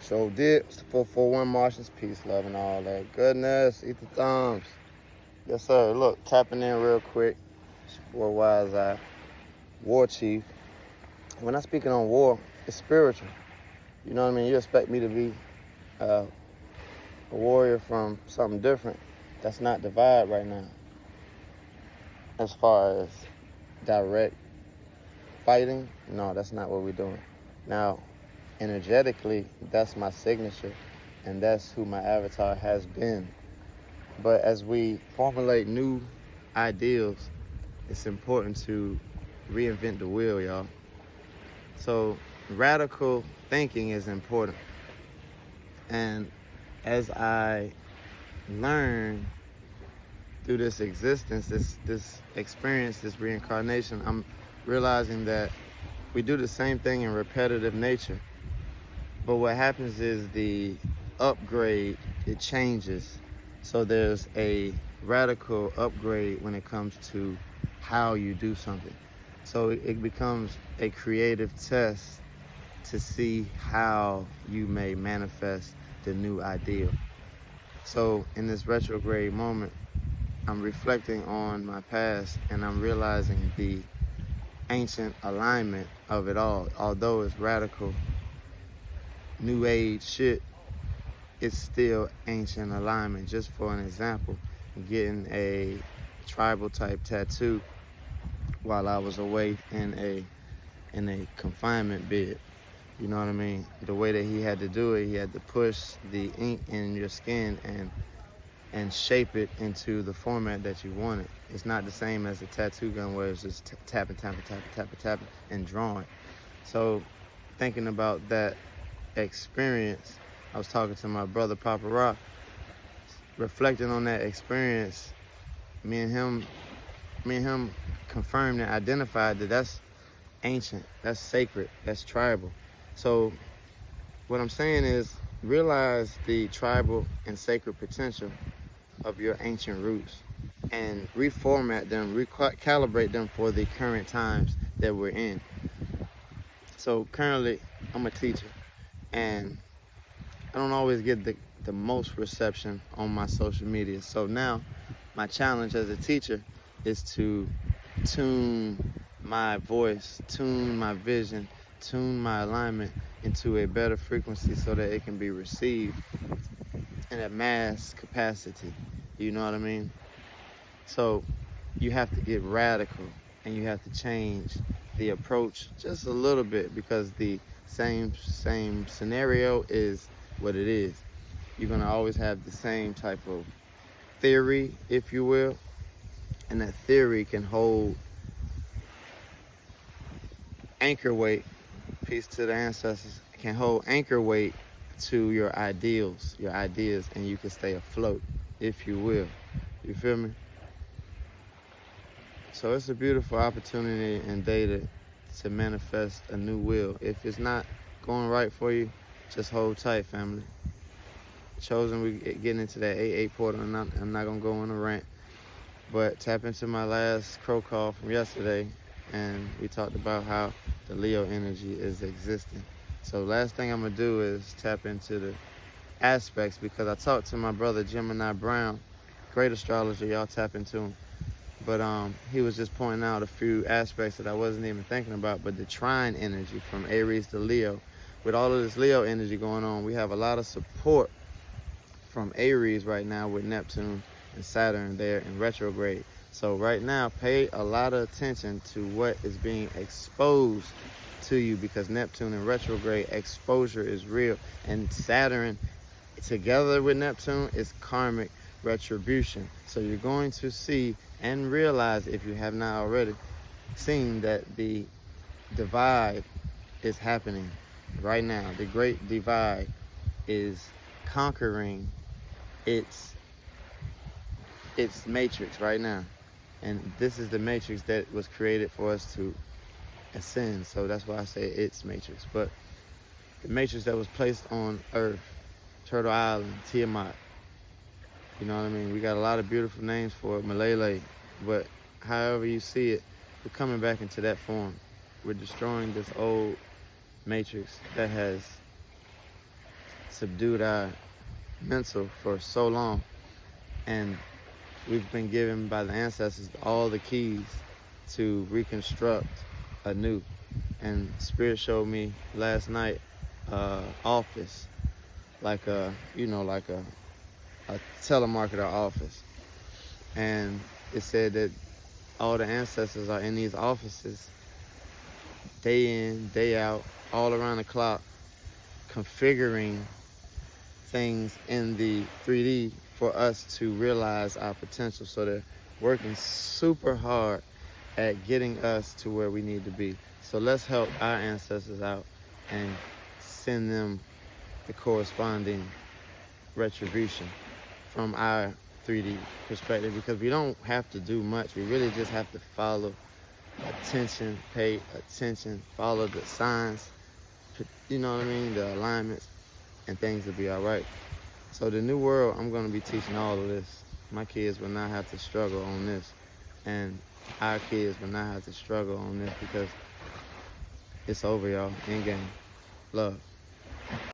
So dips for one Martians, peace, love, and all that goodness. Eat the thumbs. Yes, sir. Look, tapping in real quick. It's your boy Wise Eye, War Chief. When I'm speaking on war, it's spiritual. You know what I mean? You expect me to be a warrior from something different. That's not the vibe right now. As far as direct fighting, no, that's not what we're doing. Now, energetically, that's my signature, and that's who my avatar has been. But as we formulate new ideals, it's important to reinvent the wheel, y'all. So radical thinking is important. And as I learn through this existence, this experience, this reincarnation, I'm realizing that we do the same thing in repetitive nature. But what happens is the upgrade, it changes. So there's a radical upgrade when it comes to how you do something. So it becomes a creative test to see how you may manifest the new ideal. So in this retrograde moment, I'm reflecting on my past and I'm realizing the ancient alignment of it all. Although it's radical, new age shit, it's still ancient alignment. Just for an example, getting a tribal type tattoo while I was away in a confinement bed. You know what I mean? The way that he had to do it, he had to push the ink in your skin and shape it into the format that you wanted. It's not the same as a tattoo gun where it's just tapping, and drawing. So thinking about that experience, I was talking to my brother Papa Rock, reflecting on that experience. Me and him confirmed and identified that that's ancient, that's sacred, that's tribal. So what I'm saying is realize the tribal and sacred potential of your ancient roots and reformat them, recalibrate them for the current times that we're in. So currently I'm a teacher and I don't always get the most reception on my social media. So now my challenge as a teacher is to tune my voice, tune my vision, tune my alignment into a better frequency so that it can be received in a mass capacity. You know what I mean? So you have to get radical and you have to change the approach just a little bit because the same scenario is what it is. You're gonna always have the same type of theory, if you will, and that theory can hold anchor weight, peace to the ancestors, can hold anchor weight to your ideals, your ideas, and you can stay afloat, if you will. You feel me? So it's a beautiful opportunity and day to manifest a new will. If it's not going right for you, just hold tight, family. Chosen, we getting into that 8-8 portal. I'm not gonna go on a rant, but tap into my last crow call from yesterday, and we talked about how the Leo energy is existing. So last thing I'm gonna do is tap into the aspects because I talked to my brother Gemini Brown, great astrologer. Y'all tap into him. But he was just pointing out a few aspects that I wasn't even thinking about. But the trine energy from Aries to Leo, with all of this Leo energy going on, we have a lot of support from Aries right now with Neptune and Saturn there in retrograde. So right now, pay a lot of attention to what is being exposed to you because Neptune in retrograde exposure is real. And Saturn together with Neptune is karmic retribution. So you're going to see and realize, if you have not already seen, that the divide is happening right now. The great divide is conquering its matrix right now. And this is the matrix that was created for us to ascend. So that's why I say it's matrix. But the matrix that was placed on Earth, Turtle Island, Tiamat, you know what I mean? We got a lot of beautiful names for it, Malele, but however you see it, we're coming back into that form. We're destroying this old matrix that has subdued our mental for so long. And we've been given by the ancestors all the keys to reconstruct anew. And Spirit showed me last night office, like a telemarketer office. And it said that all the ancestors are in these offices day in, day out, all around the clock, configuring things in the 3D for us to realize our potential. So they're working super hard at getting us to where we need to be. So let's help our ancestors out and send them the corresponding retribution from our 3D perspective, because we don't have to do much. We really just have to follow attention, pay attention, follow the signs, you know what I mean, the alignments, and things will be all right. So the new world, I'm going to be teaching all of this. My kids will not have to struggle on this, and our kids will not have to struggle on this, because it's over, y'all. End game. Love.